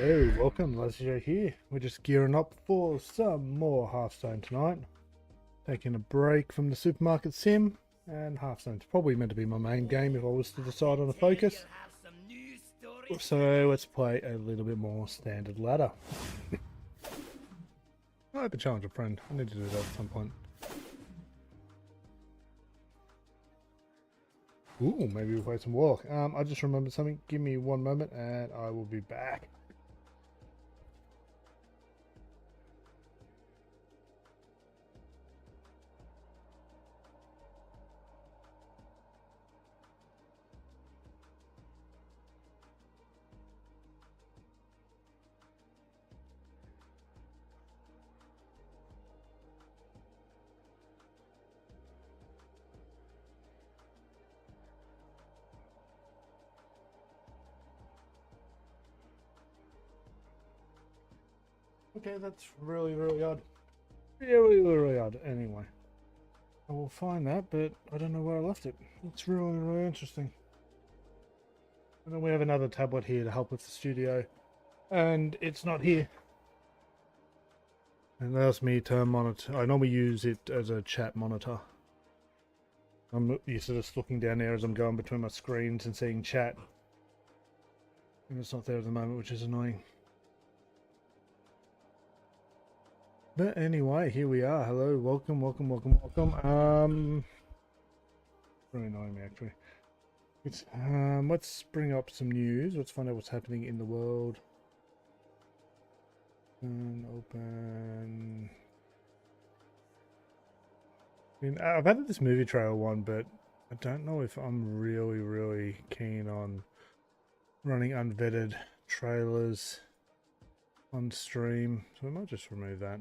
Hey, welcome, Leslie here. We're just gearing up for some more Hearthstone tonight. Taking a break from the supermarket sim, and Hearthstone's probably meant to be my main game if I was to decide on a focus. So let's play a little bit more standard ladder. I hope to challenge a friend. I need to do that at some point. Ooh, maybe we'll play some Warlock. I just remembered something. Give me one moment and I will be back. Okay, that's really odd. Really odd. Anyway, I will find that, but I don't know where I left it. It's really interesting. And then we have another tablet here to help with the studio, and it's not here. And allows me to monitor. I normally use it as a chat monitor. I'm used to just looking down there as I'm going between my screens and seeing chat. And it's not there at the moment, which is annoying. But anyway, here we are. Hello, welcome. Really annoying me actually. It's, let's bring up some news. Let's find out what's happening in the world. And open. I mean, I've added this movie trailer one, but I don't know if I'm really keen on running unvetted trailers on stream, so I might just remove that.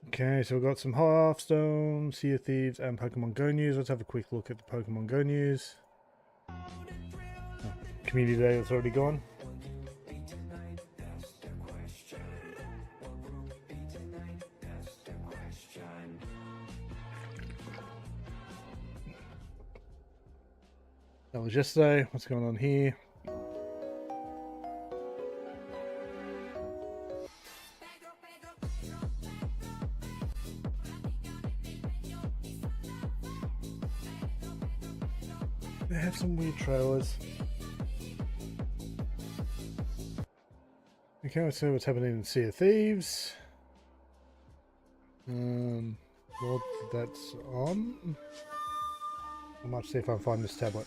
Okay, so we've got some Hearthstone, Sea of Thieves, and Pokemon Go news. Let's have a quick look at the Pokemon Go news. Oh, Community Day is already gone. That was yesterday. What's going on here? They have some weird trailers. Okay, let's see what's happening in Sea of Thieves. What that's on. I might see if I can find this tablet.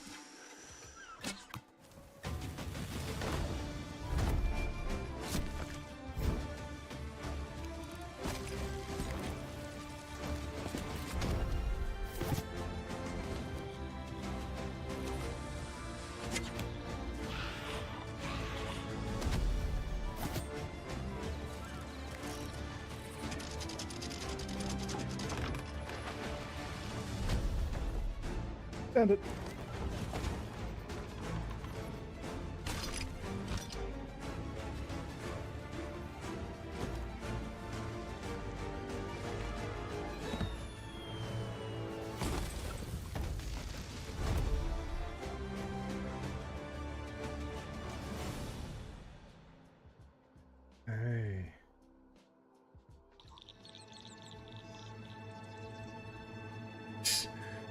Found it. Hey.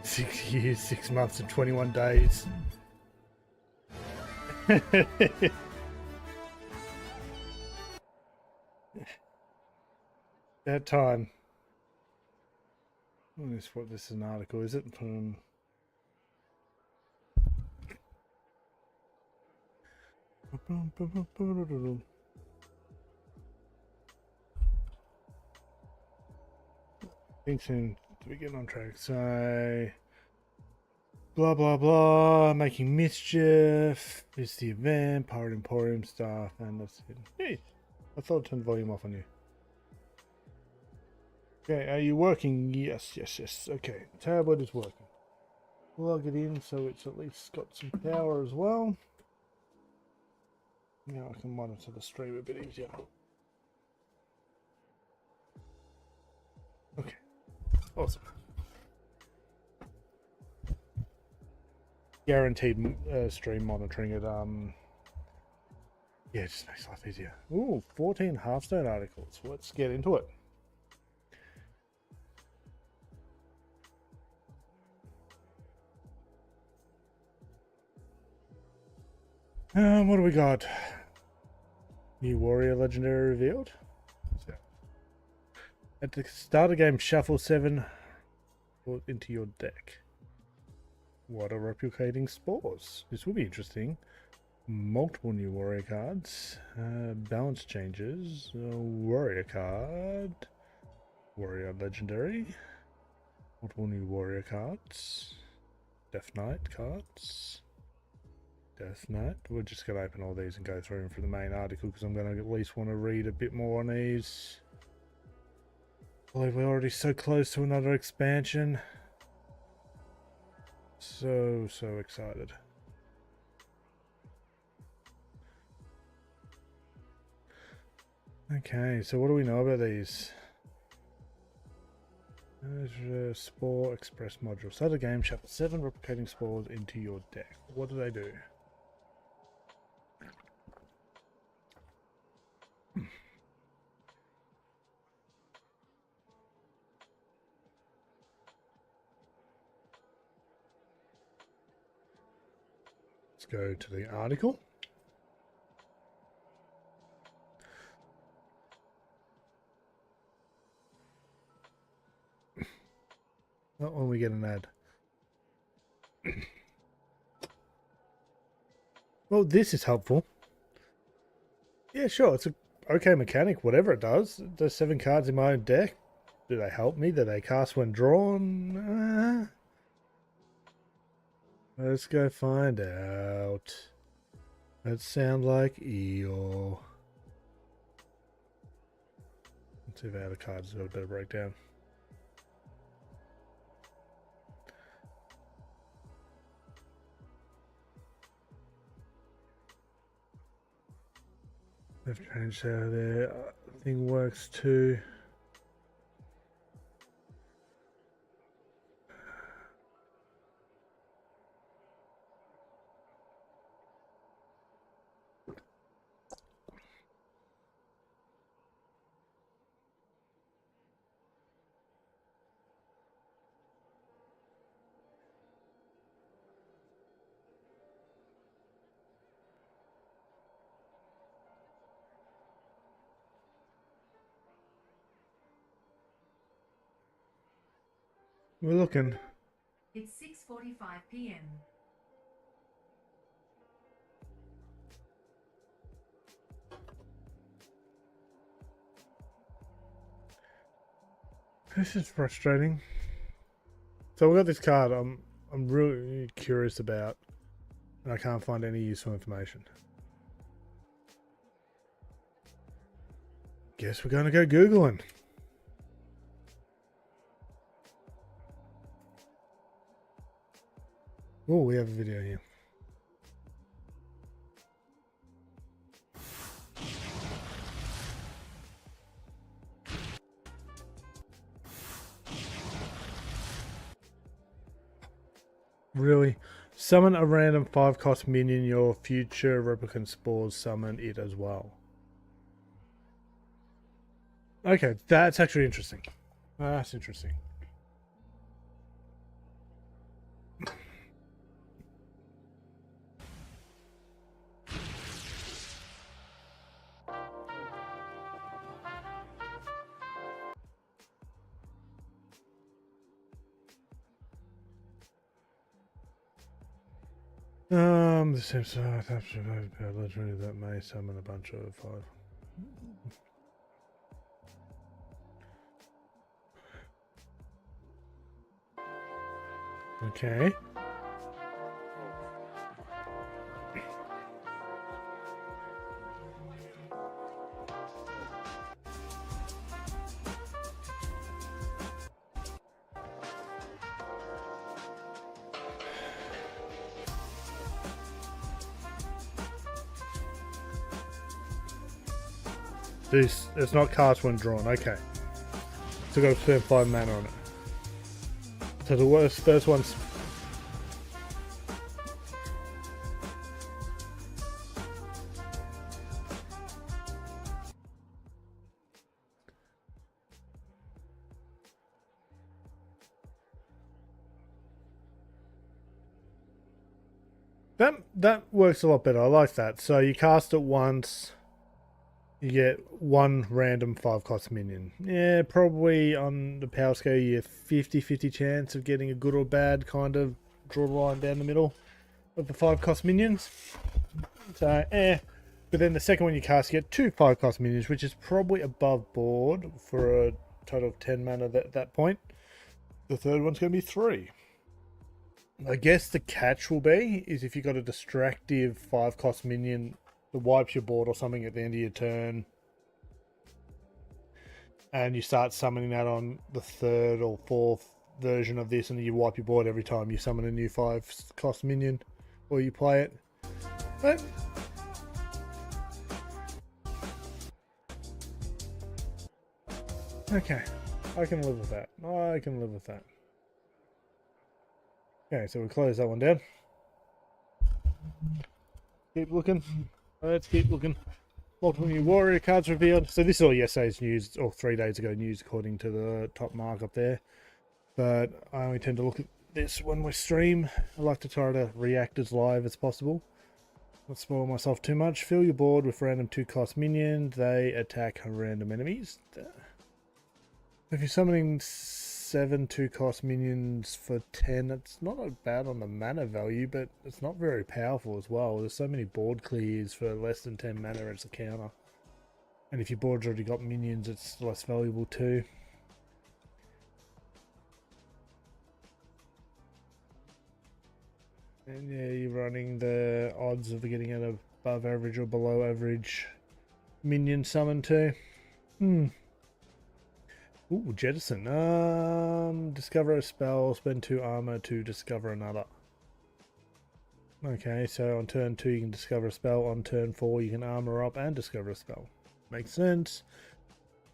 Six years, 6 months, and 21 days. That time. What this is an article, is it? From think soon to be getting on track. So blah, making mischief. It's the event, Pirate Emporium stuff, and that's it. Hey, I thought I turned the volume off on you. Okay, are you working? Yes. Okay, tablet is working. Plug it in so it's at least got some power as well. Now I can monitor the stream a bit easier. Okay, awesome. Guaranteed stream monitoring at Yeah, it just makes life easier. Ooh, 14 Hearthstone articles. Let's get into it. What do we got? New warrior legendary revealed. So, at the start of the game, shuffle 7 into your deck. Water replicating spores. This will be interesting. Multiple new warrior cards. Balance changes. Warrior card. Warrior legendary. Multiple new warrior cards. Death Knight cards. Death Knight. We're just going to open all these and go through them for the main article because I'm going to at least want to read a bit more on these. I believe we're already so close to another expansion. So excited. Okay, so what do we know about these? Spore Express module. Start the game, shuffle 7 replicating spores into your deck. What do they do? Let's go to the article. Not when we get an ad. Well, this is helpful. Yeah, sure. It's a okay mechanic, whatever it does. There's 7 cards in my own deck. Do they help me? Do they cast when drawn? Let's go find out. That sound like Eeyore. Let's see if our cards got a better breakdown. They've changed how their thing works too. We're looking. It's 6:45 p.m. This is frustrating. So we got this card I'm really curious about, and I can't find any useful information. Guess we're gonna go Googling. Oh, we have a video here. Really? Summon a random 5-cost minion, your future replicant spores summon it as well. Okay, that's actually interesting. That's interesting. The same size legendary that may summon a bunch of 5. Okay. This, it's not cast when drawn, okay. So go spend 5 mana on it. So the first one's... That works a lot better. I like that. So you cast it once, you get one random 5 cost minion. Yeah, probably on the power scale, you have 50-50 chance of getting a good or bad kind of draw line down the middle of the 5 cost minions. So, But then the second one you cast, you get 2 5 cost minions, which is probably above board for a total of 10 mana at that point. The third one's going to be 3. I guess the catch will be is if you got a distractive 5 cost minion that wipes your board or something at the end of your turn, and you start summoning that on the third or fourth version of this, and you wipe your board every time you summon a new 5 cost minion or you play it. But okay, I can live with that. I can live with that. Okay, so we close that one down. Keep looking. Let's keep looking. Multiple new warrior cards revealed. So this is all yesterday's news, or 3 days ago news, according to the top mark up there. But I only tend to look at this when we stream. I like to try to react as live as possible. Not spoil myself too much. Fill your board with random 2-cost minions. They attack random enemies. If you're summoning 7 2-cost minions for 10, it's not bad on the mana value, but it's not very powerful as well. There's so many board clears for less than 10 mana as a counter. And if your board's already got minions, it's less valuable too. And yeah, you're running the odds of getting an above average or below average minion summon too. Ooh, jettison. Discover a spell, spend 2 armor to discover another. Okay, so on turn 2 you can discover a spell, on turn 4 you can armor up and discover a spell. Makes sense.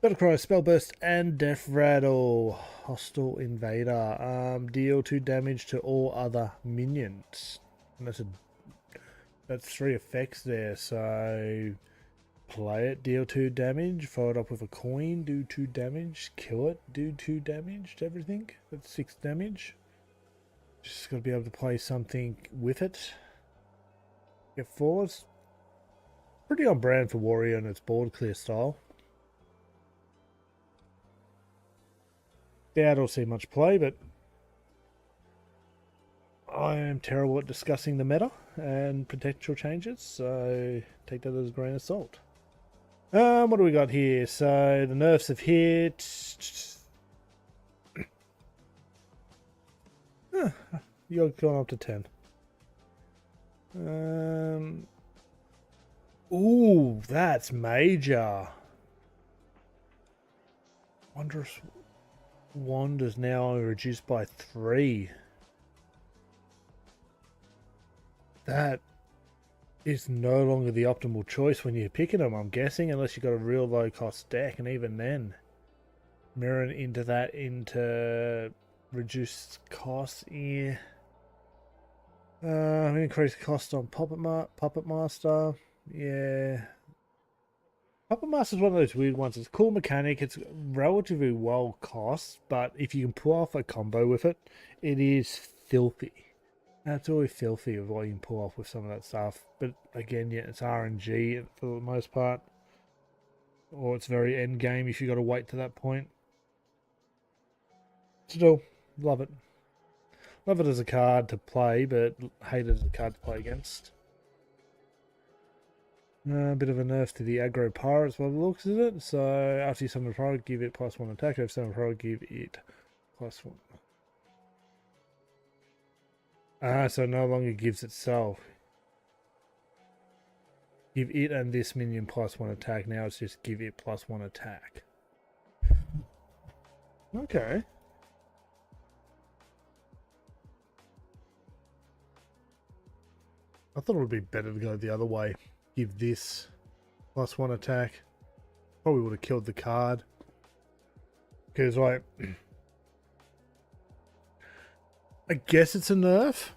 Battlecry, Spell Burst, and Death Rattle. Hostile Invader. Deal 2 damage to all other minions. And that's 3 effects there, so play it, deal 2 damage, follow it up with a coin, do 2 damage, kill it, do 2 damage to everything. That's 6 damage. Just gotta be able to play something with it. Get 4s. Pretty on brand for Warrior and its board clear style. Doubt I'll see much play, but I am terrible at discussing the meta and potential changes, so take that as a grain of salt. What do we got here? So the nerfs have hit. You're going up to 10. Ooh, that's major. Wondrous Wand is now reduced by 3. That is no longer the optimal choice when you're picking them, I'm guessing, unless you've got a real low cost deck, and even then, mirroring into that into reduced cost, yeah. Increased cost on Puppet Master, yeah. Puppet Master is one of those weird ones. It's a cool mechanic. It's relatively well cost, but if you can pull off a combo with it, it is filthy. Absolutely filthy of what you can pull off with some of that stuff. But again, yeah, it's RNG for the most part. Or it's very end game if you got to wait to that point. Still, love it. Love it as a card to play, but hate it as a card to play against. A bit of a nerf to the aggro pirates by the looks of it. So after you summon a pirate, give it +1 attack. If you summon a pirate, give it +1. So it no longer gives itself. Give it and this minion +1 attack. Now it's just give it +1 attack. Okay. I thought it would be better to go the other way. Give this +1 attack. Probably would have killed the card. Because, like, I guess it's a nerf.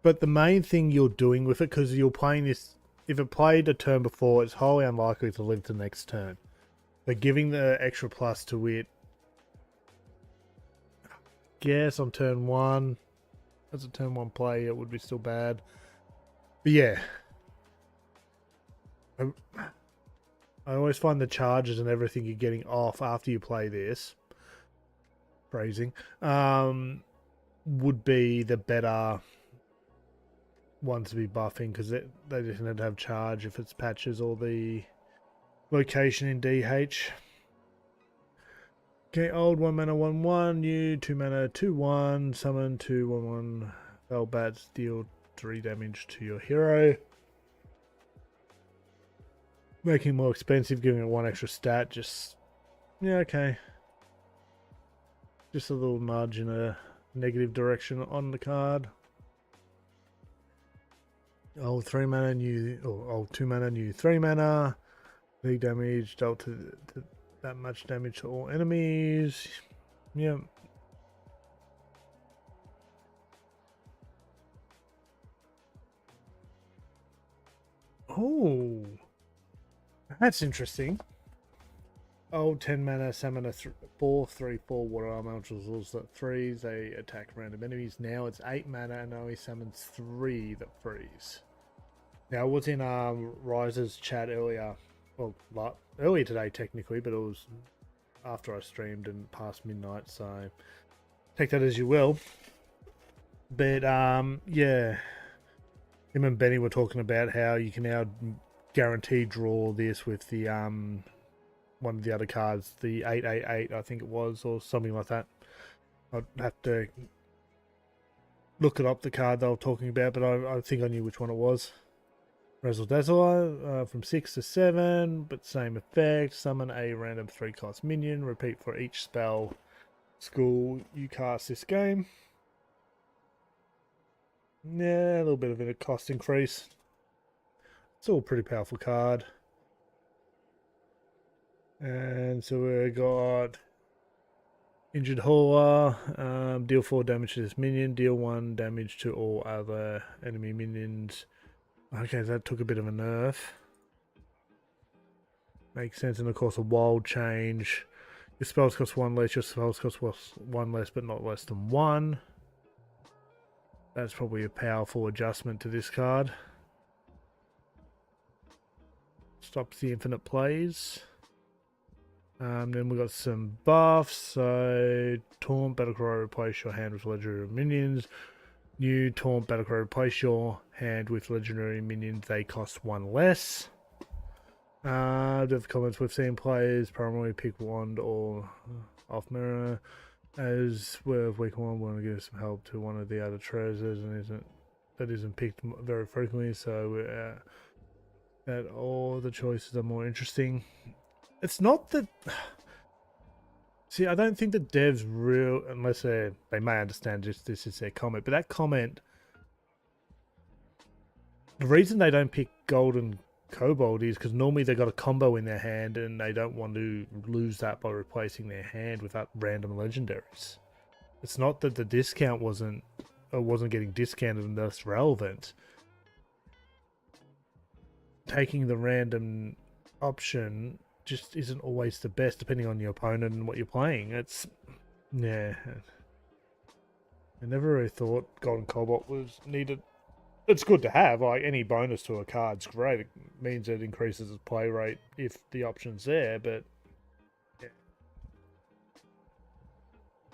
But the main thing you're doing with it, because you're playing this, if it played a turn before, it's highly unlikely to live to the next turn. But giving the extra plus to it, I guess on turn 1, as a turn 1 play, it would be still bad. But yeah. I always find the charges and everything you're getting off after you play this, phrasing, would be the better ones to be buffing, because they just need to have charge if it's patches or the location in DH. Okay, old 1 mana 1/1, new 2 mana 2/1, summon 2/1/1, fell bats, deal 3 damage to your hero. Making it more expensive, giving it 1 extra stat, just, yeah, okay. Just a little nudge in a negative direction on the card. Old 3 mana, new, or old 2 mana, new 3 mana. Big damage, dealt to that much damage to all enemies. Yep. Oh, that's interesting. Old 10 mana, summon a 4/3/4 water elementals that freeze. They attack random enemies. Now it's 8 mana and only summons 3 that freeze. Now I was in Rise's chat earlier, well, earlier today technically, but it was after I streamed and past midnight, so take that as you will. But yeah, him and Benny were talking about how you can now guarantee draw this with the one of the other cards, the 8/8/8, I think it was, or something like that. I'd have to look it up, the card they were talking about, but I think I knew which one it was. Razzle Dazzle from 6 to 7, but same effect. Summon a random 3-cost minion. Repeat for each spell school you cast this game. Yeah, a little bit of a cost increase. Still a pretty powerful card. And so we got Injured Hauler. Deal 4 damage to this minion. Deal 1 damage to all other enemy minions. Okay, that took a bit of a nerf. Makes sense. And of course, a wild change. Your spells cost 1 less. Your spells cost 1 less, but not less than 1. That's probably a powerful adjustment to this card. Stops the infinite plays. Then we got some buffs. So Taunt Battlecry, replace your hand with legendary minions. New Taunt Battlecry, replace your hand with legendary minions. They cost 1 less. The comments we've seen players primarily pick wand or off mirror. As with week 1, we want to give some help to one of the other treasures, and that isn't picked very frequently. So we're that all the choices are more interesting. It's not that. See, I don't think the devs unless they may understand just this is their comment, but that comment, the reason they don't pick gold and kobold is because normally they got a combo in their hand and they don't want to lose that by replacing their hand with that random legendaries. It's not that the discount wasn't getting discounted and thus relevant. Taking the random option just isn't always the best, depending on your opponent and what you're playing. It's, yeah. I never really thought Golden Cobalt was needed. It's good to have. Like, any bonus to a card's great. It means it increases its play rate if the option's there, but yeah.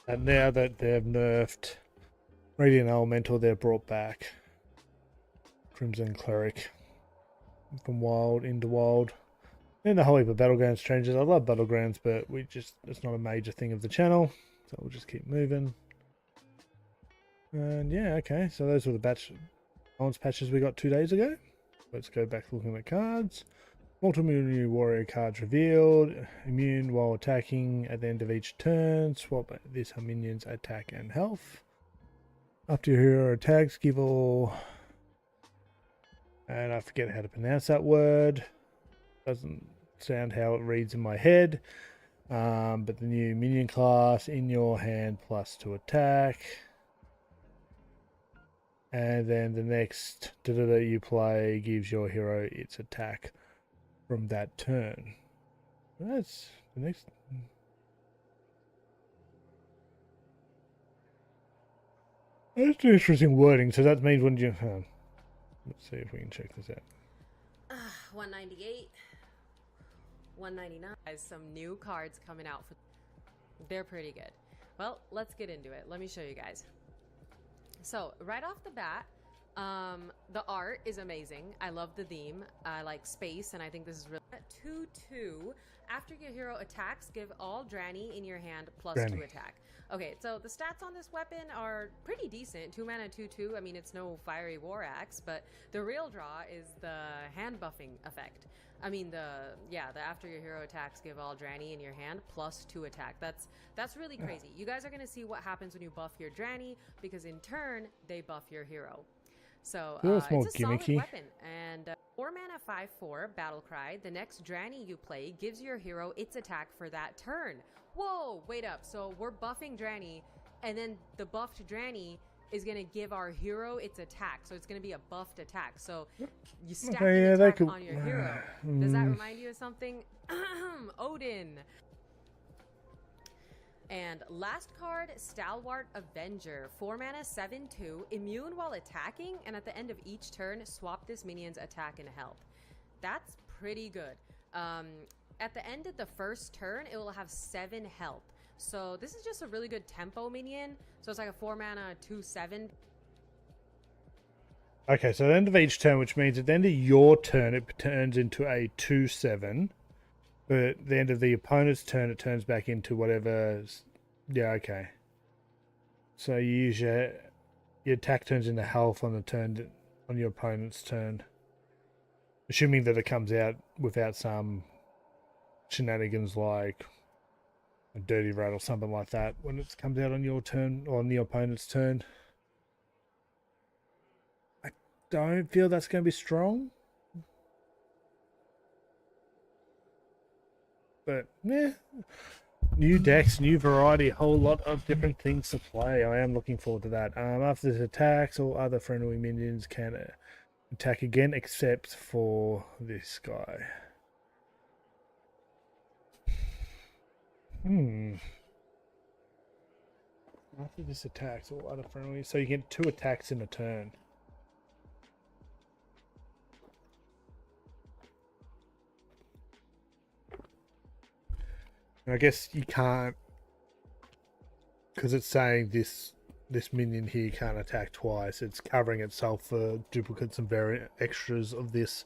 And now that they've nerfed Radiant Elemental, they've brought back Crimson Cleric from Wild into Wild. And the whole heap of Battlegrounds changes. I love Battlegrounds, but it's not a major thing of the channel. So we'll just keep moving. And yeah, okay. So those were the balance patches we got 2 days ago. Let's go back looking at cards. Multiple new warrior cards revealed. Immune while attacking at the end of each turn. Swap this minion's attack and health. After your hero attacks, give all... And I forget how to pronounce that word. Doesn't sound how it reads in my head. But the new minion class in your hand +2 attack. And then the next you play gives your hero its attack from that turn. That's the next. That's interesting wording. So that means when you... let's see if we can check this out. 198, 199. Some new cards coming out. They're pretty good. Well, let's get into it. Let me show you guys. So right off the bat, the art is amazing. I love the theme. I like space, and I think this is really 2/2. After your hero attacks, give all Dranny in your hand plus Dranny. 2 attack. Okay, so the stats on this weapon are pretty decent. 2 mana, 2/2. I mean, it's no fiery war axe, but the real draw is the hand buffing effect. I mean, the after your hero attacks, give all Dranny in your hand plus 2 attack. That's really crazy. You guys are gonna see what happens when you buff your Dranny, because in turn they buff your hero. So Feels more it's a solid gimmicky. weapon. And 4 mana 5/4 battle cry. The next Dranny you play gives your hero its attack for that turn. Whoa, wait up. So we're buffing Dranny, and then the buffed Dranny is going to give our hero its attack. So it's going to be a buffed attack. So you stack an attack on your hero. Does that remind you of something? Odin. And last card, Stalwart Avenger. 4 mana, 7/2. Immune while attacking, and at the end of each turn, swap this minion's attack and health. That's pretty good. At the end of the first turn, it will have 7 health. So this is just a really good tempo minion. So it's like a 4 mana, 2/7. Okay, so at the end of each turn, which means at the end of your turn, it turns into a 2/7. But at the end of the opponent's turn, it turns back into whatever. Yeah, okay. So you use your attack turns into health on the turn on your opponent's turn, assuming that it comes out without some shenanigans like a dirty rat or something like that when it comes out on your turn or on the opponent's turn. I don't feel that's going to be strong. But yeah, new decks, new variety, a whole lot of different things to play. I am looking forward to that. After this attacks, all other friendly minions can attack again, except for this guy. After this attacks, all other friendly, so you get 2 attacks in a turn. I guess you can't, because it's saying this minion here can't attack twice. It's covering itself for duplicates and variant extras of this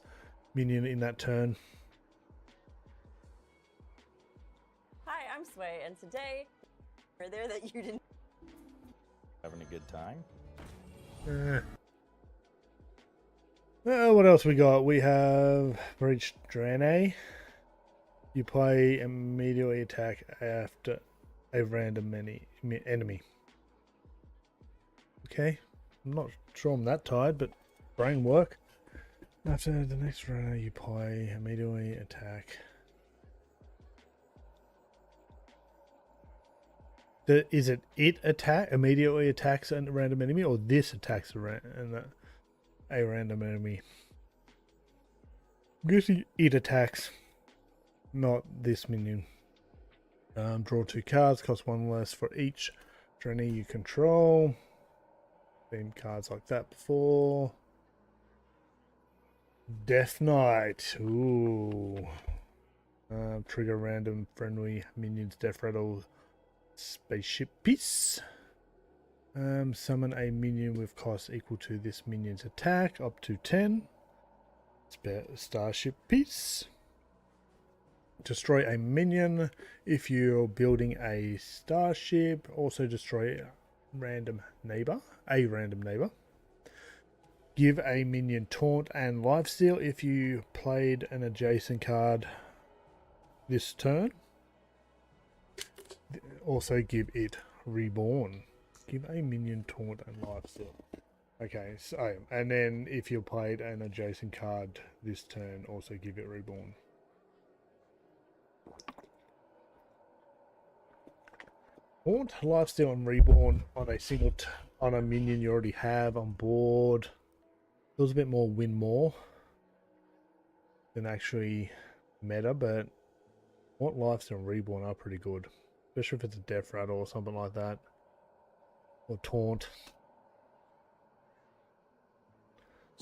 minion in that turn. Hi, I'm Sway, and today, are there that you didn't... Having a good time? What else we got? We have Breached Draenei. You play immediately attack after a random enemy. Okay, I'm not sure I'm that tired, but brain work. After the next runner, you play immediately attack. Is it immediately attacks a random enemy, or this attacks a random enemy? I guess it attacks. Not this minion. Draw 2 cards, cost 1 less for each journey you control. Seen cards like that before. Death Knight. Ooh. Trigger random friendly minions death rattle spaceship piece. Summon a minion with cost equal to this minion's attack up to 10. Starship piece. Destroy a minion if you're building a starship. Also destroy a random neighbor. Give a minion taunt and lifesteal if you played an adjacent card this turn. Also give it reborn. Give a minion taunt and lifesteal. Okay, so and then if you played an adjacent card this turn, also give it reborn. Taunt, lifesteal, and reborn on a on a minion you already have on board. Feels a bit more win more than actually meta, but what lifesteal and reborn are pretty good, especially if it's a death rattle or something like that, or taunt.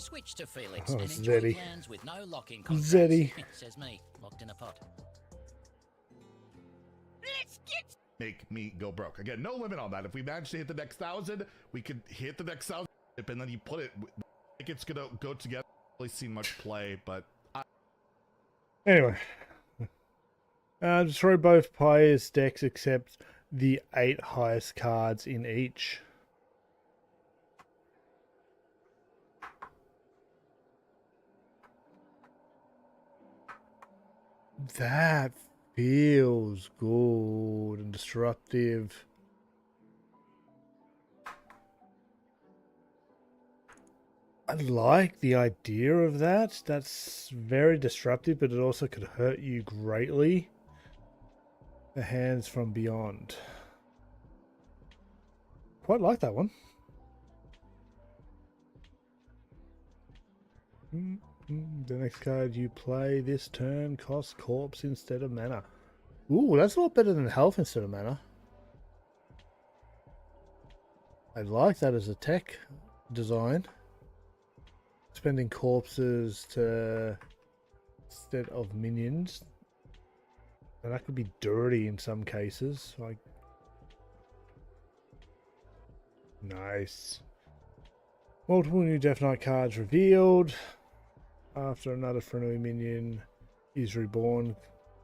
Switch to Felix Oh, and enjoy Zeddy. plans with no lock-in contracts. Zeddy. Says me, locked in a pot. Make me go broke. Again, no limit on that. If we manage to hit the next 1,000, we could hit the next 1,000, and then you put it. I think it's gonna go together. Really seen much play, but Anyway. Destroy both players' decks except the 8 highest cards in each. That feels good and disruptive. I like the idea of that. That's very disruptive, but it also could hurt you greatly. The hands from beyond. Quite like that one. The next card you play this turn costs corpse instead of mana. Ooh, that's a lot better than health instead of mana. I like that as a tech design. Spending corpses to instead of minions. And that could be dirty in some cases. Like, nice. Multiple new Death Knight cards revealed. After another friendly minion is reborn,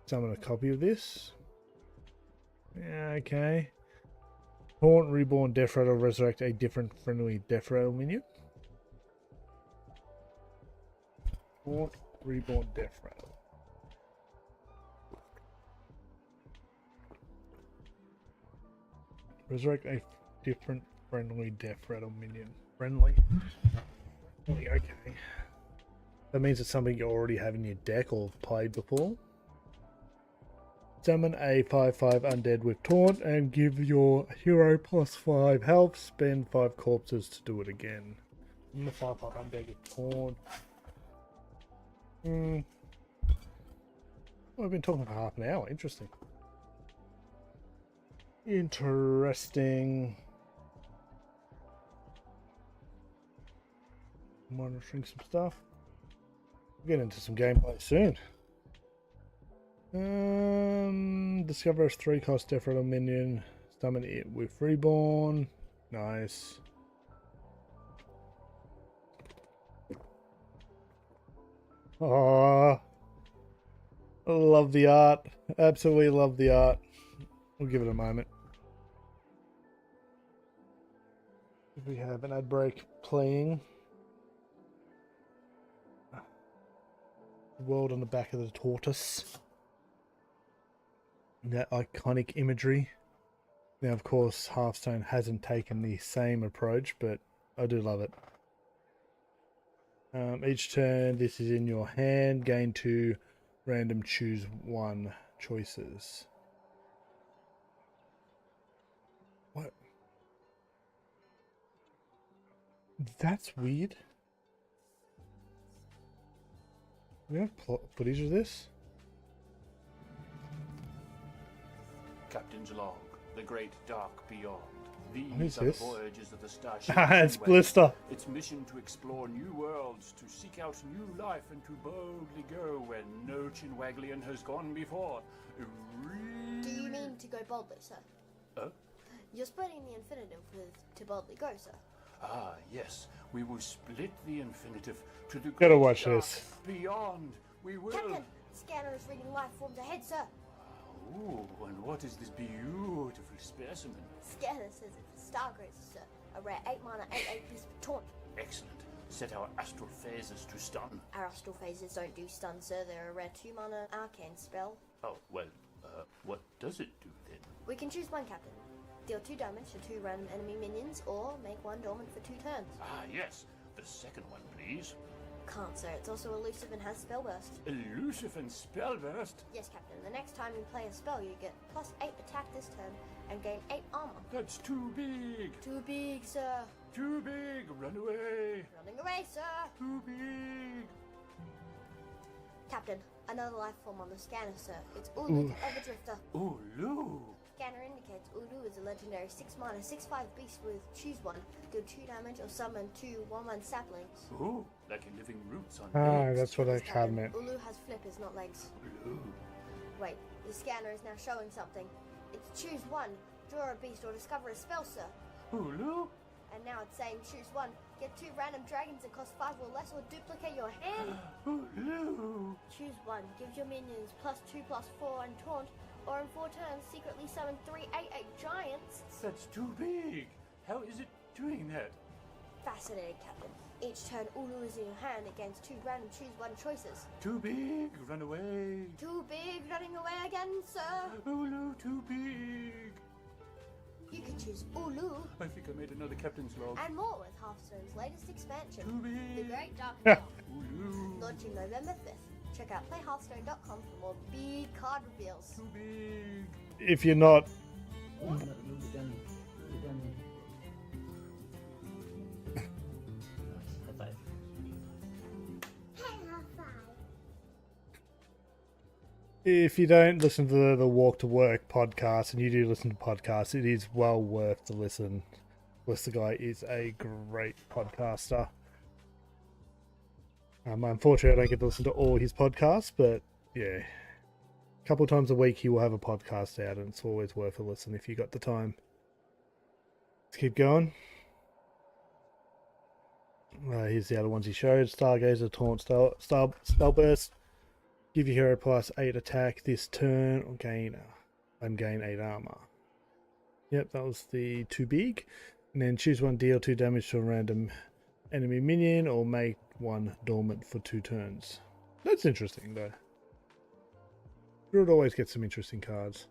summon a copy of this. Yeah, okay. Taunt Reborn Death Rattle, resurrect a different friendly Death Rattle minion. Taunt Reborn Death Rattle. Resurrect a different friendly Death Rattle minion. Friendly. Okay. That means it's something you already have in your deck or played before. Summon a 5/5 undead with taunt and give your hero +5 health. Spend 5 corpses to do it again. The 5/5 undead with taunt. I've been talking for half an hour. Interesting. Interesting. Monitoring some stuff. We'll get into some gameplay soon. Discover a 3-cost Death Rattle minion. Summon it with Reborn. Nice. Oh, I love the art. Absolutely love the art. We'll give it a moment. We have an ad break playing. The world on the back of the tortoise. That iconic imagery. Now, of course, Hearthstone hasn't taken the same approach, but I do love it. Each turn, this is in your hand. Gain 2 random choose 1 choices. What? That's weird. We have footage of this? Captain's log, the great dark beyond. What is These are this? the voyages of the starship. It's Windway. Blister. Its mission to explore new worlds, to seek out new life, and to boldly go where no Chinwaglian has gone before. Do you mean to go boldly, sir? You're splitting the infinitive with to boldly go, sir. Ah, yes. We will split the infinitive to the Gotta great watch dark this. beyond. We will. Captain, scanner is reading life forms ahead, sir. Ooh, and what is this beautiful specimen? Scanner says it's a Stargrazer, sir. A rare 8 mana, 8/8 beast with taunt. Excellent. Set our astral phases to stun. Our astral phases don't do stun, sir. They're a rare 2 mana arcane spell. Oh, well, what does it do then? We can choose one, Captain. Deal 2 damage to 2 random enemy minions, or make 1 dormant for 2 turns. Ah, yes. The second one, please. Can't, sir. It's also elusive and has spell burst. Elusive and spellburst? Yes, Captain. The next time you play a spell, you get +8 attack this turn and gain 8 armor. That's too big. Too big, sir. Too big. Run away. Running away, sir. Too big. Captain, another life form on the scanner, sir. It's Ulu the Everdrifter. Oh, Lou. scanner indicates Ulu is a legendary 6 mana 6/5 beast with choose one, deal 2 damage or summon 2 1/1 saplings. Ooh, like in living roots on Ah, leaves. that's what that card meant. Ulu has flippers, not legs. Ooh. Wait, the scanner is now showing something. It's choose one, draw a beast or discover a spell, sir. Ulu? And now it's saying choose one, get 2 random dragons that cost 5 or less or duplicate your hand. Ulu. Choose one, gives your minions +2/+4 and taunt, or in 4 turns secretly summon 3 8/8 giants. That's too big. How is it doing that? Fascinating, Captain. Each turn Ulu is in your hand against 2 random choose one choices. Too big. Run away. Too big, running away again, sir. Ulu, too big. You can choose Ulu I think I made another captain's log. and more with Hearthstone's latest expansion, Too The big. Great Dark Realm, Ulu. launching November 5th. Check out playhearthstone.com for more big card reveals. Too big. If you're not, if you don't listen to the Walk to Work podcast, and you do listen to podcasts, it is well worth the listen. The guy is a great podcaster. Unfortunately, I don't get to listen to all his podcasts, but yeah, a couple times a week he will have a podcast out, and it's always worth a listen if you got the time. Let's keep going. Here's the other ones he showed: Stargazer, Taunt, Spellburst. Give your hero +8 attack this turn, or gain 8 armor. Yep, that was the too big. And then choose one, deal 2 damage to a random enemy minion, or make 1 dormant for 2 turns. That's interesting, though. Druid always gets some interesting cards.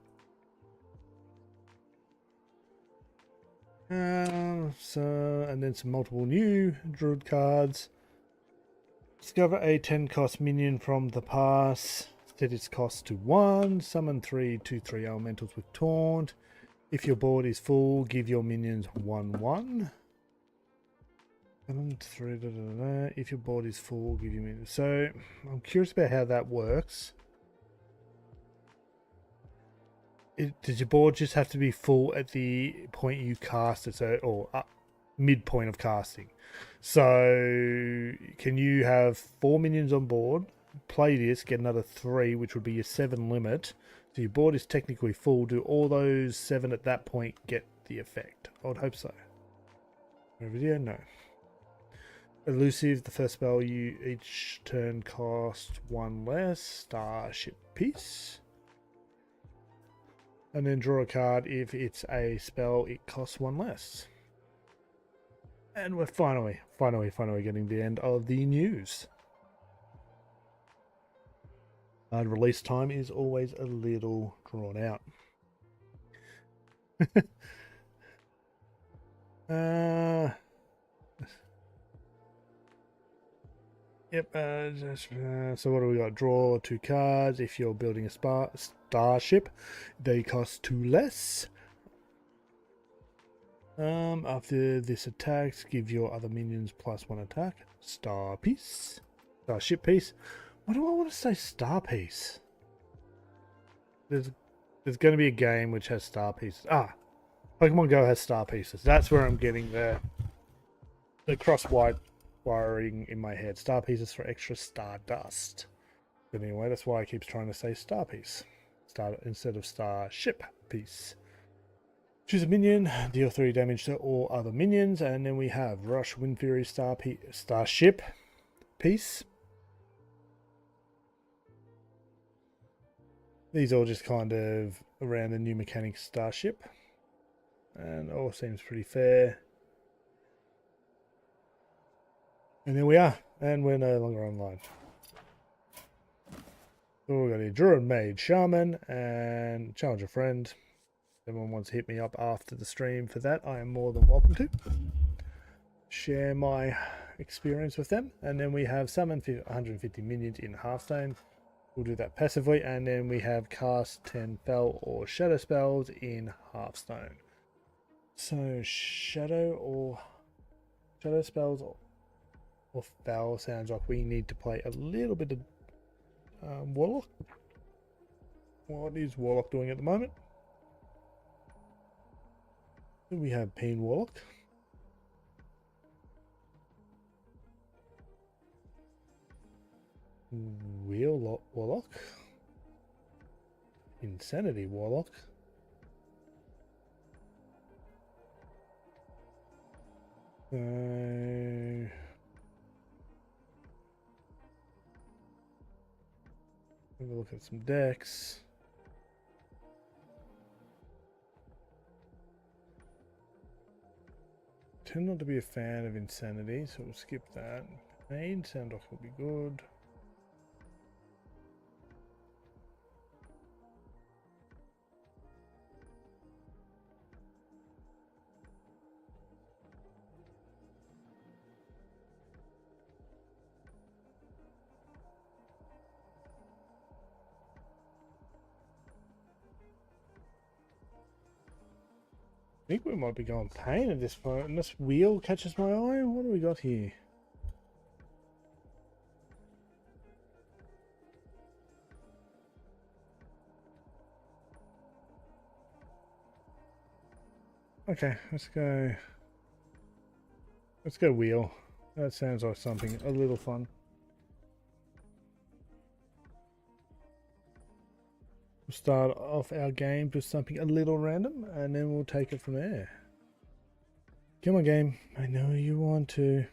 And then some multiple new Druid cards. Discover a 10 cost minion from the pass. Set its cost to 1. Summon 3 2/3 elementals with taunt. If your board is full, give your minions 1/1. And 3 If your board is full, give your minions. So I'm curious about how that works. Does your board just have to be full at the point you cast it, or midpoint of casting? So can you have 4 minions on board, play this, get another 3, which would be your 7 limit? So your board is technically full. Do all those 7 at that point get the effect? I would hope so. Video? No. Elusive, the first spell you each turn cost 1 less. Starship piece. And then draw a card. If it's a spell, it costs 1 less. And we're finally getting the end of the news. Release time is always a little drawn out. Yep. So what do we got? Draw 2 cards. If you're building a starship, they cost 2 less. After this attacks, give your other minions +1 attack. Starship piece. Why do I want to say star piece? There's going to be a game which has star pieces. Pokemon Go has star pieces. That's where I'm getting the wiring in my head. Star pieces for extra stardust. But anyway, that's why I keep trying to say star piece instead of starship piece. Choose a minion, deal 3 damage to all other minions, and then we have Rush, Wind Fury, Starship piece. These all just kind of around the new mechanic Starship, and all seems pretty fair. And there we are, and we're no longer online. So we've got a Druid, Mage, Shaman, and Challenge a Friend. If anyone wants to hit me up after the stream for that, I am more than welcome to share my experience with them. And then we have summon 150 minions in Hearthstone. We'll do that passively, and then we have cast 10 Fel or Shadow spells in Hearthstone. So Shadow spells or Fel sounds like we need to play a little bit of Warlock. What is Warlock doing at the moment? Then we have Pain Warlock. Warlock. Insanity Warlock. So have a look at some decks. Tend not to be a fan of Insanity, so we'll skip that. Pain sound like will be good. I think we might be going Pain at this point, unless Wheel catches my eye. What do we got here? Okay, let's go. Let's go Wheel. That sounds like something a little fun. We'll start off our game with something a little random, and then we'll take it from there. Come on, game. I know you want to.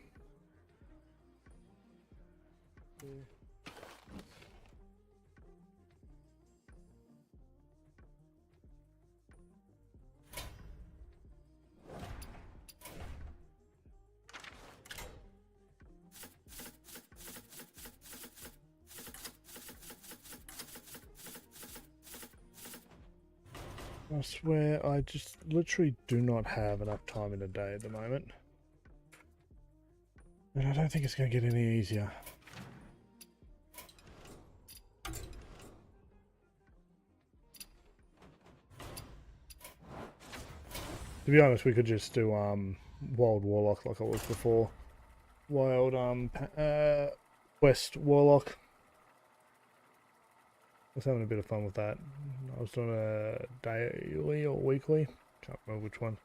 I swear I just literally do not have enough time in a day at the moment. And I don't think it's going to get any easier. To be honest, we could just do Wild Warlock like I was before. Wild West Warlock. I was having a bit of fun with that. I was doing a daily or weekly. Can't remember which one.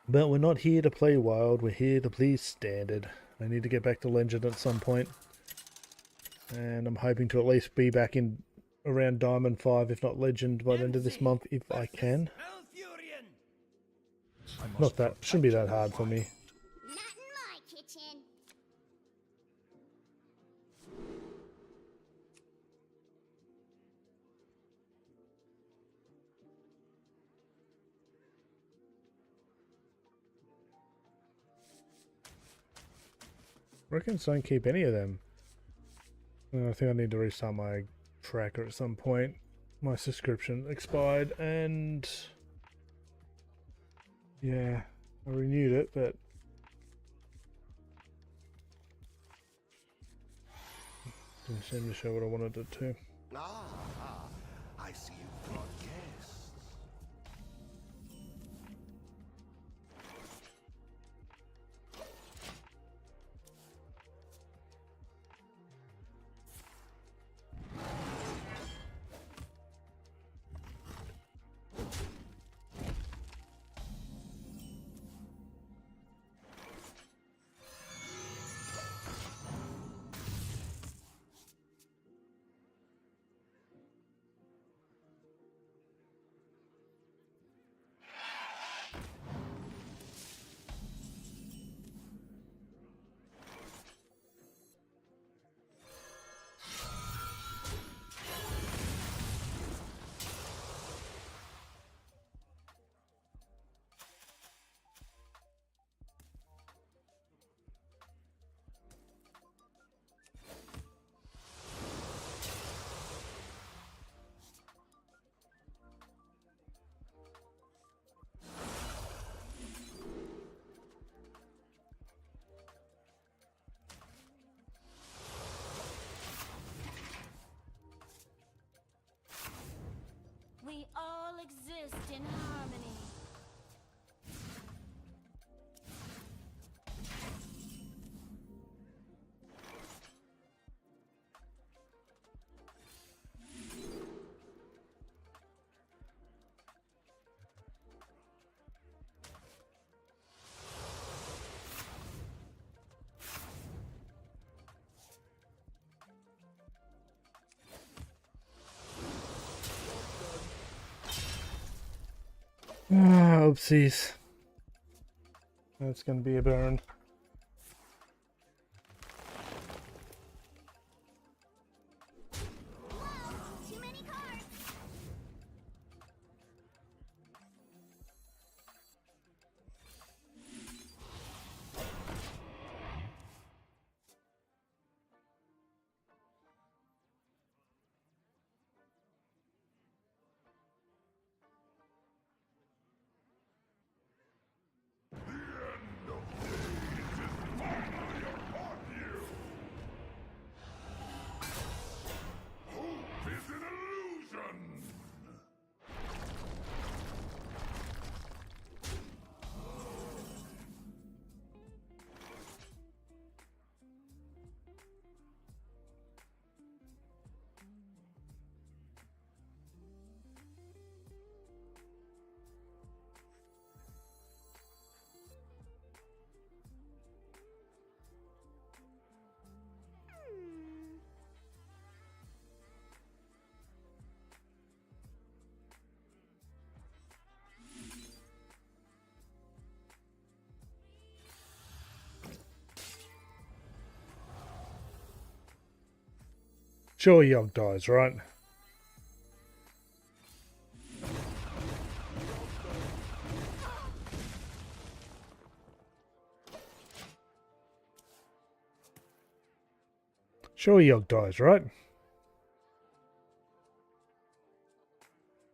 But we're not here to play Wild. We're here to play Standard. I need to get back to Legend at some point. And I'm hoping to at least be back in around Diamond 5, if not Legend, by the end of this month, if I can. Not that. Shouldn't be that hard for me. Not in my kitchen. Reckons don't keep any of them. I think I need to restart my tracker at some point. My subscription expired and yeah, I renewed it, but didn't seem to show what I wanted it to. Ah, I see you brought guests. We all exist in harmony. Oopsies. That's going to be a burn. Too many cards. Sure, Yogg dies, right? Sure, Yogg dies, right?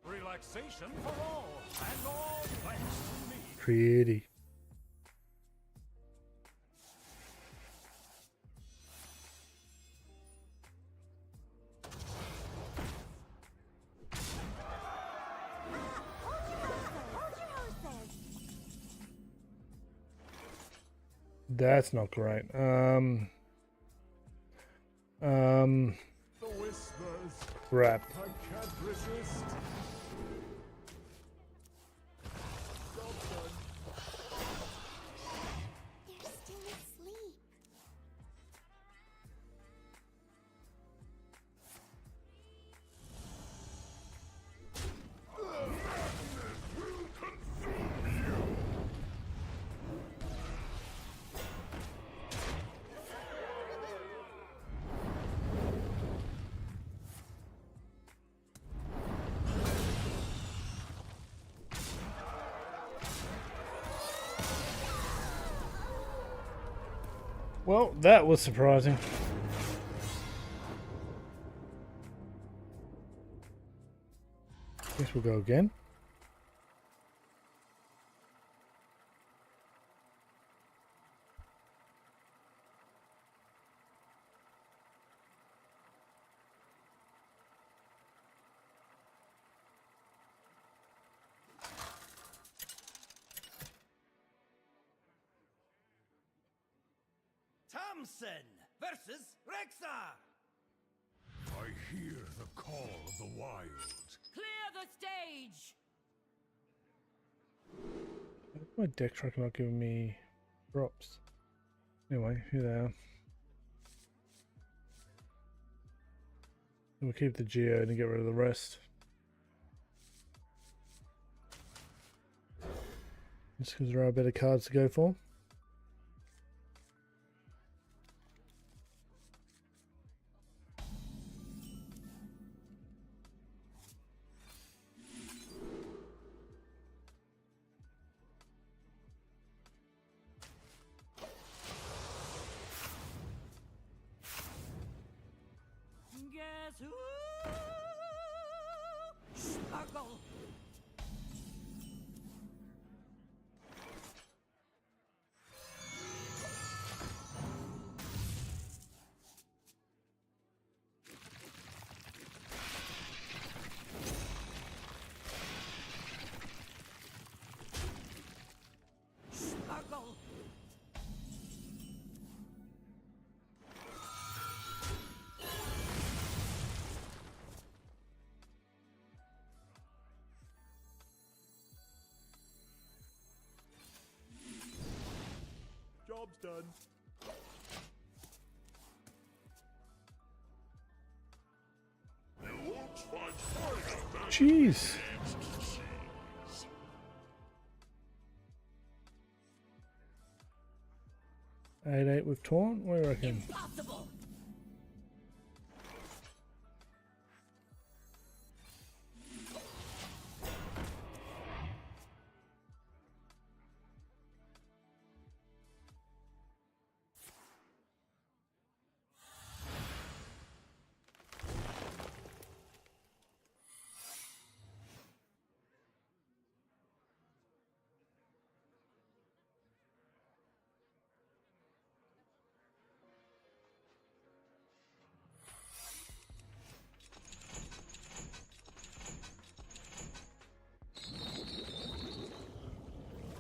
Relaxation for all, and all thanks to me. Pretty. That's not great. The whispers, Crap. I can't resist. They're still asleep. Well, that was surprising. Guess we'll go again. Thompson versus Rexa. I hear the call of the wild. Clear the stage! My deck track not giving me drops. Anyway, here they are. We'll keep the Geode and get rid of the rest. Just because there are better cards to go for. Guess who? Sparkle! Sparkle! Job's done. Jeez. 8-8 with taunt. What do you reckon? Impossible!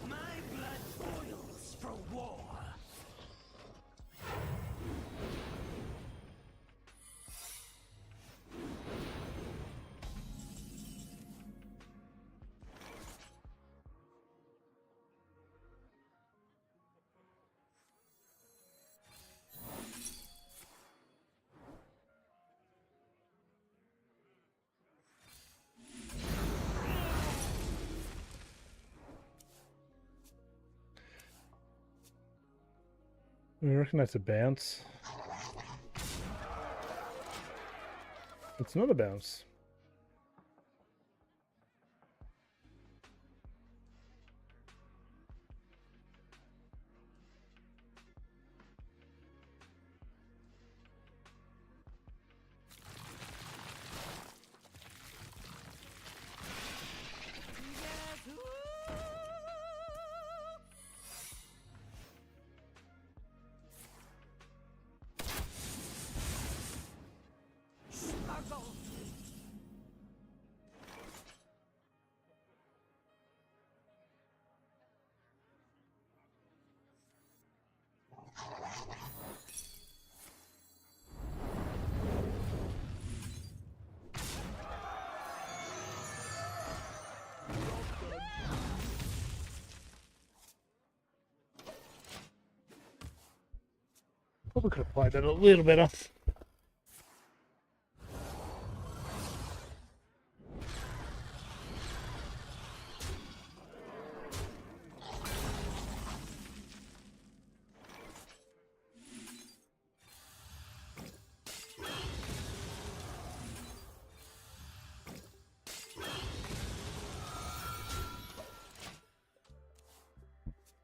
My blood boils for war. I reckon that's a bounce. It's not a bounce. Probably could have played that a little better.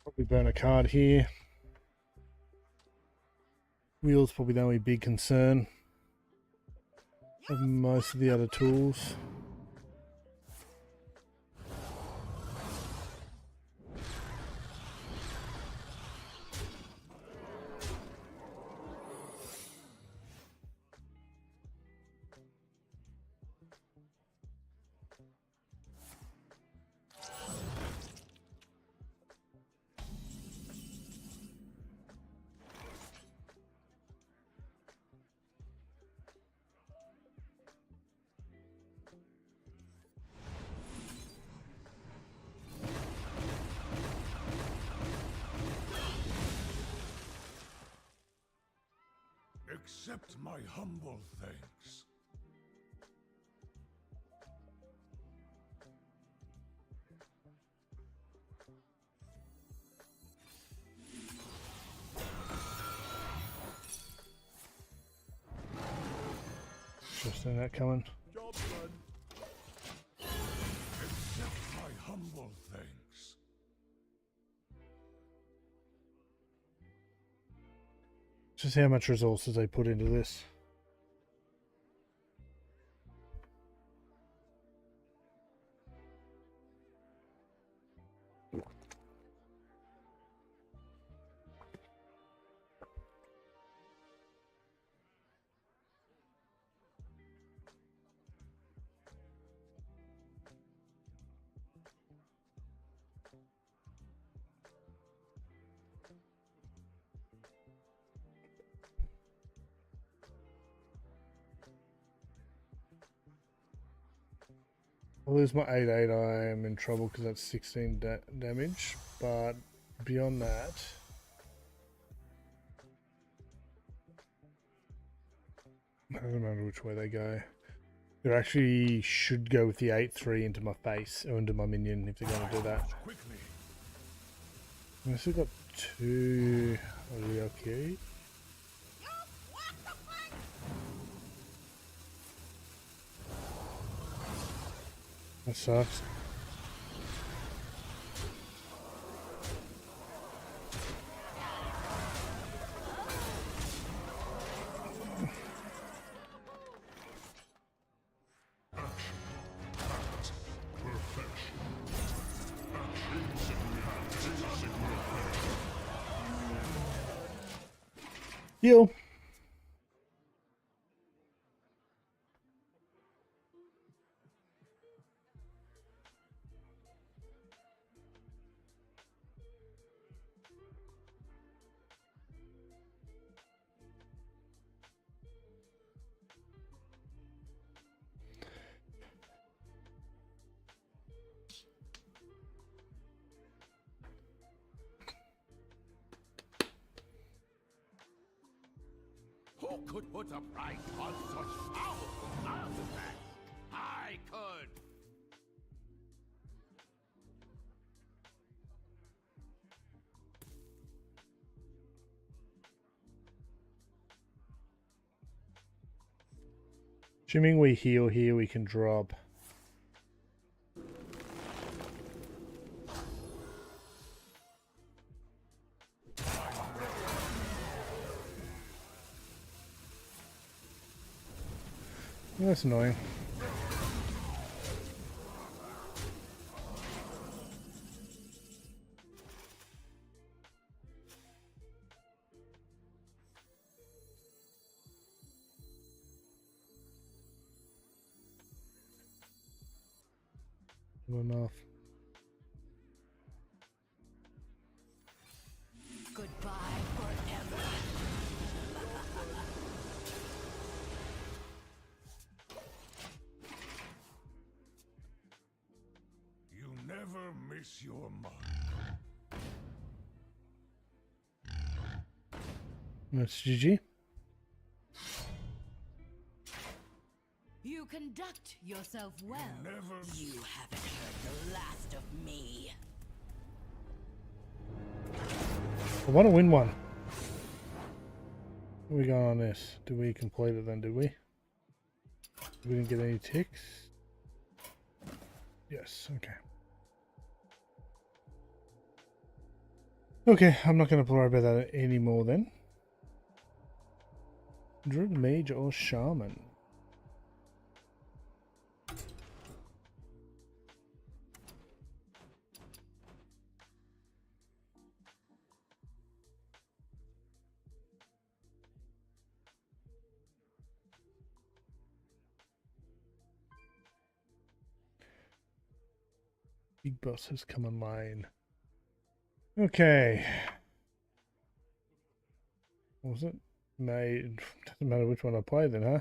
Probably burn a card here. Wheel's probably the only big concern of most of the other tools. Accept my humble thanks. Just seen that coming. Job done. Accept my humble thanks. Just how much resources they put into this. I lose my 8-8, I am in trouble because that's 16 damage, but beyond that, I don't remember which way they go. They actually should go with the 8-3 into my face, or into my minion if they're going to do that. Quickly. I've still got too lucky. That sucks. Heal. Who could put a price on such powerful artifacts? I could. Assuming we heal here, we can drop. That's annoying. Enough. Goodbye forever. You never miss your mark. That's GG. You conduct yourself well. You haven't heard the last of me. I want to win one. What are we going on this? Do we complete it then, do we? We didn't get any ticks? Yes, okay. Okay, I'm not going to worry about that anymore then. Druid, Mage, or Shaman? Big boss has come online. Okay. What was it? Made. Doesn't matter which one I play then, huh?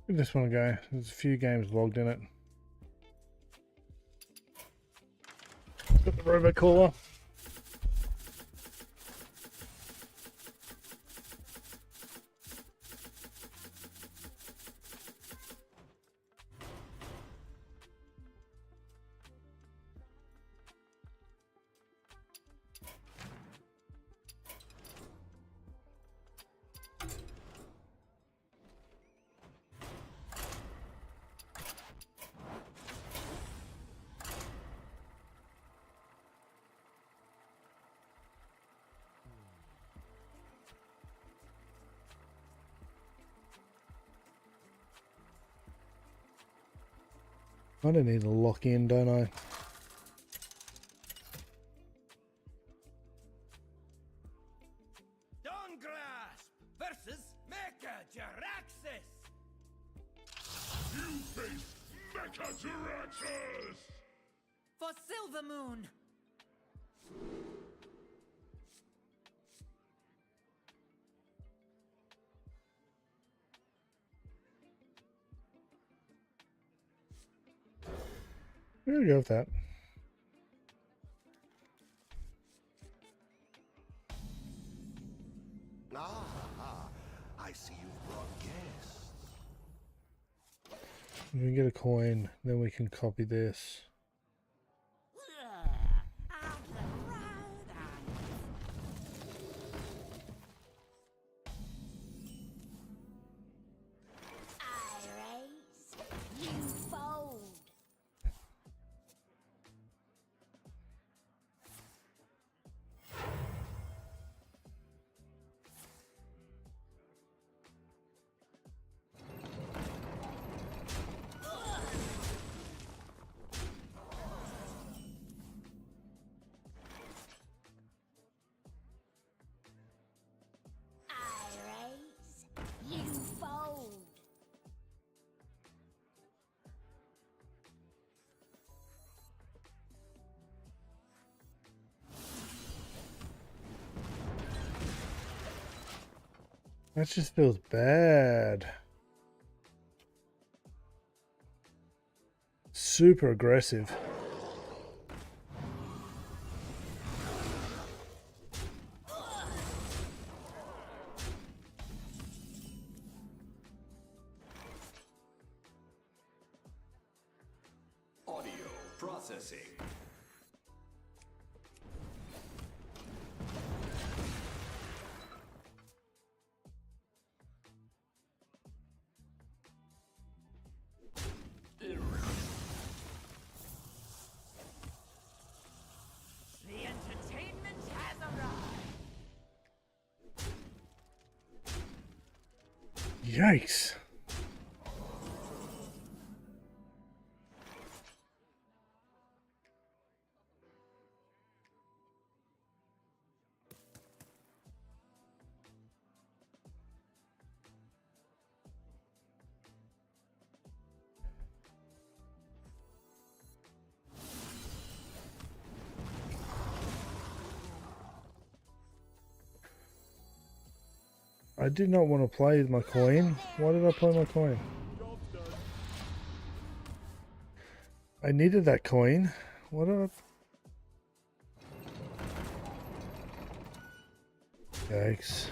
Give this one a go. There's a few games logged in it. Got the robot caller. I don't need to lock in, don't I? Dawngrasp versus Mecha Jaraxxus. You face Mecha Jaraxxus. For Silver Moon! We'll go with that. I see you've brought guests. If we get a coin, then we can copy this. That just feels bad. Super aggressive. Audio processing. The entertainment has arrived! Yikes. I did not want to play with my coin. Why did I play my coin? I needed that coin. What did I... Yikes.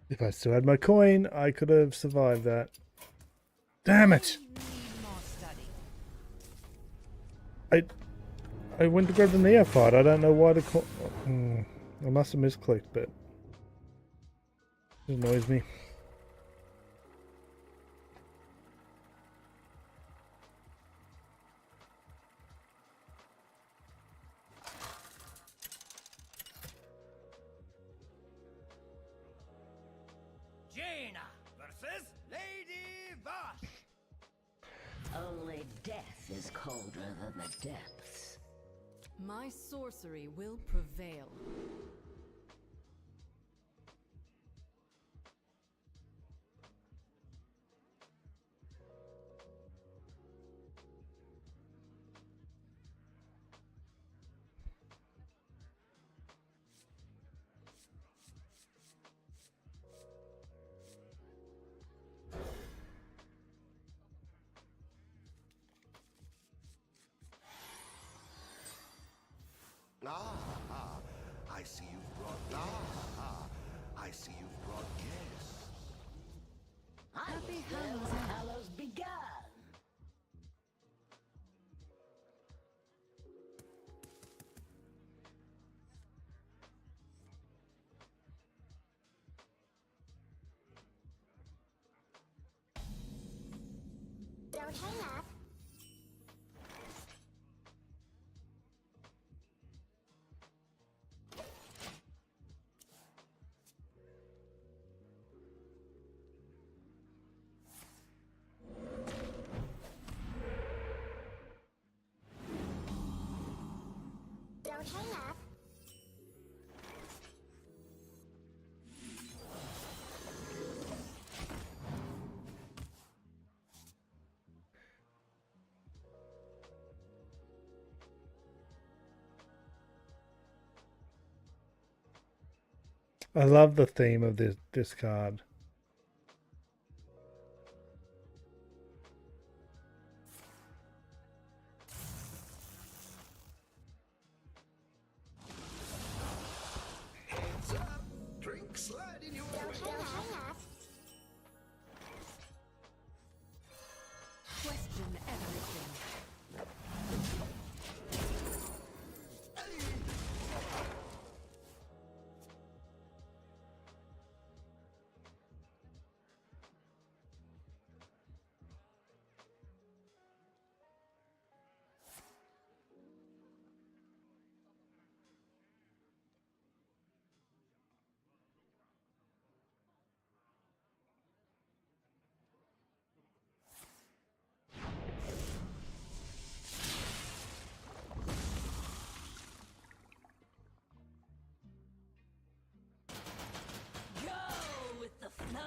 If I still had my coin, I could have survived that. Damn it! I went to grab the neophyte. I don't know why the coin... I must have misclicked, but it annoys me. Jaina versus Lady Vosh. Only death is colder than the depths. My sorcery will prevail. see you've brought. I see you've brought guests. Happy Hallows begun. Don't hang up. Don't hang up. I love the theme of this card. Heads up. Drink sliding your way. Don't hang up. Question everything. Go with the flow.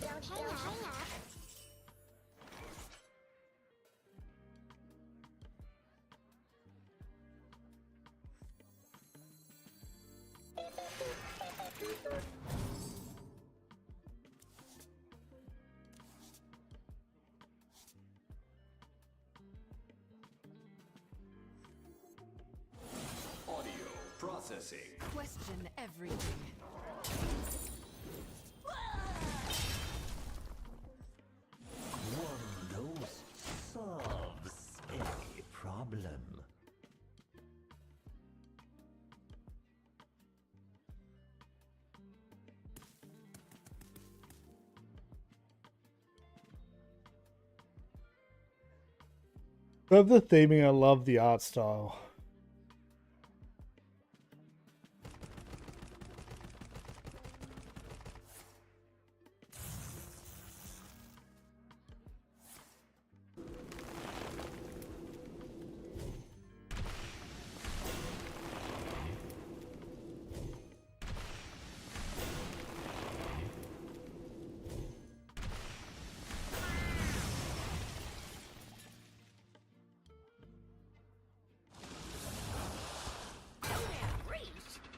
Don't hang up. Audio processing. Question everything. One dose solves any problem. Love the theming. I love the art style.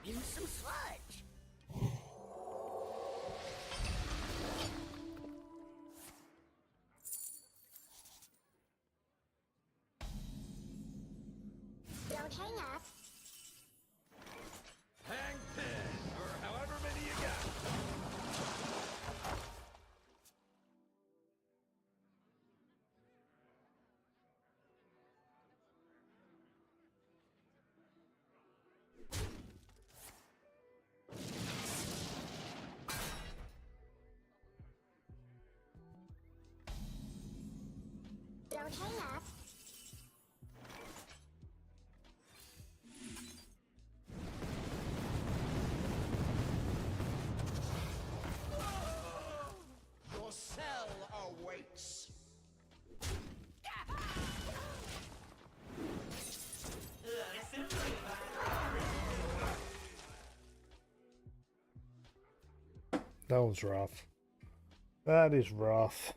In some sludge. Don't hang up. Hang 10, or however many you got. Don't hang up. Your cell awaits. That was rough. That is rough.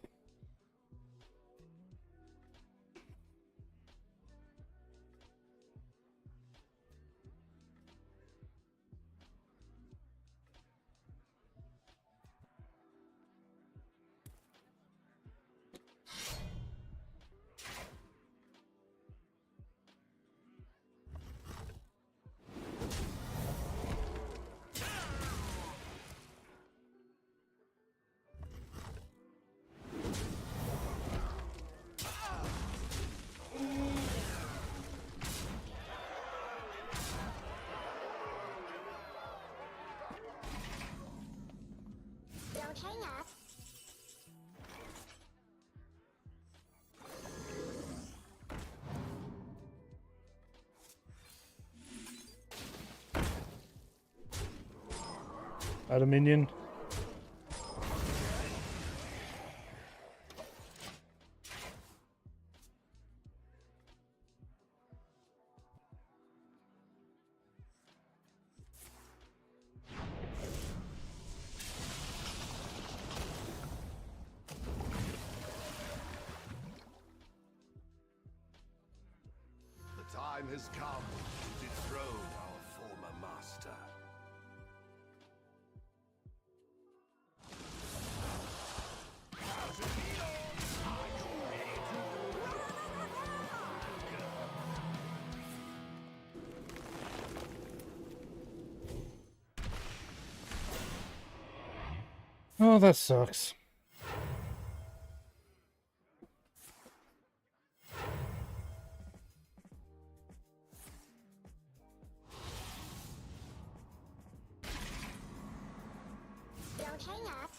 Don't hang up. Add a minion. The time has come to dethrone our former master. Oh, that sucks. Don't hang up.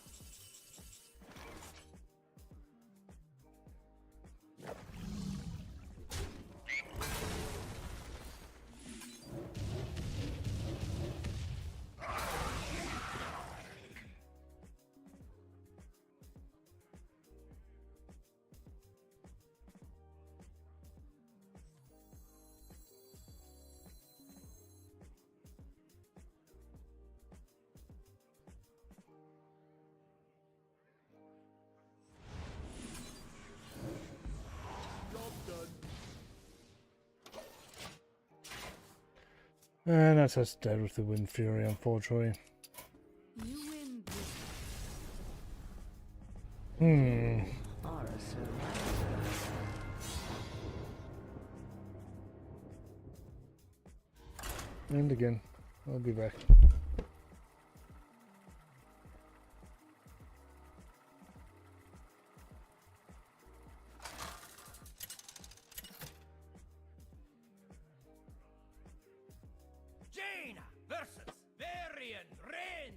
And that's us dead with the Wind Fury, unfortunately. You win this Hmm. are a survivor. And again. I'll be back. Jaina versus Varian Rin.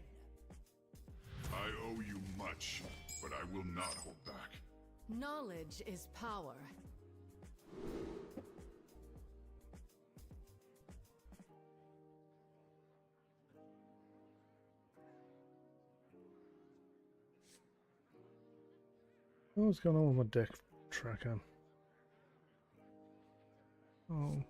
I owe you much, but I will not hold back. Knowledge is power. What's going on with my deck tracker? Oh.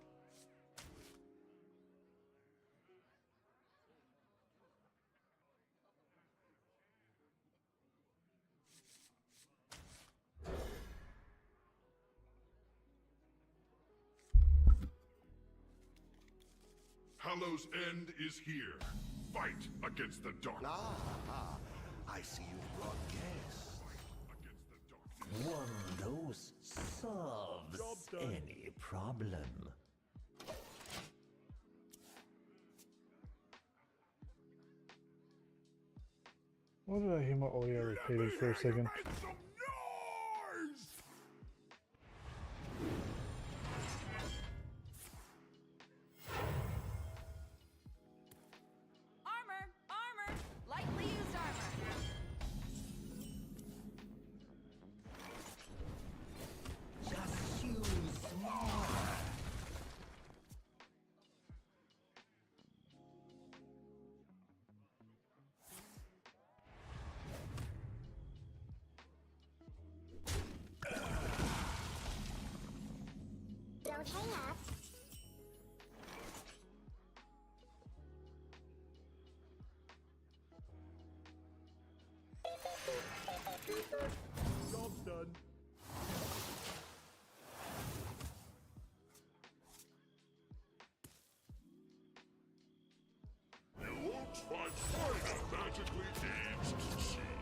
Hallow's End is here. Fight against the dark. I see you've brought guests. Against the darkness. One dose solves any problem. Why did I hear my audio repeated for a second? Make some noise! Armor! Armor! Lightly used armor! Just use more. Job's done. You won't find quite a magically aged seed.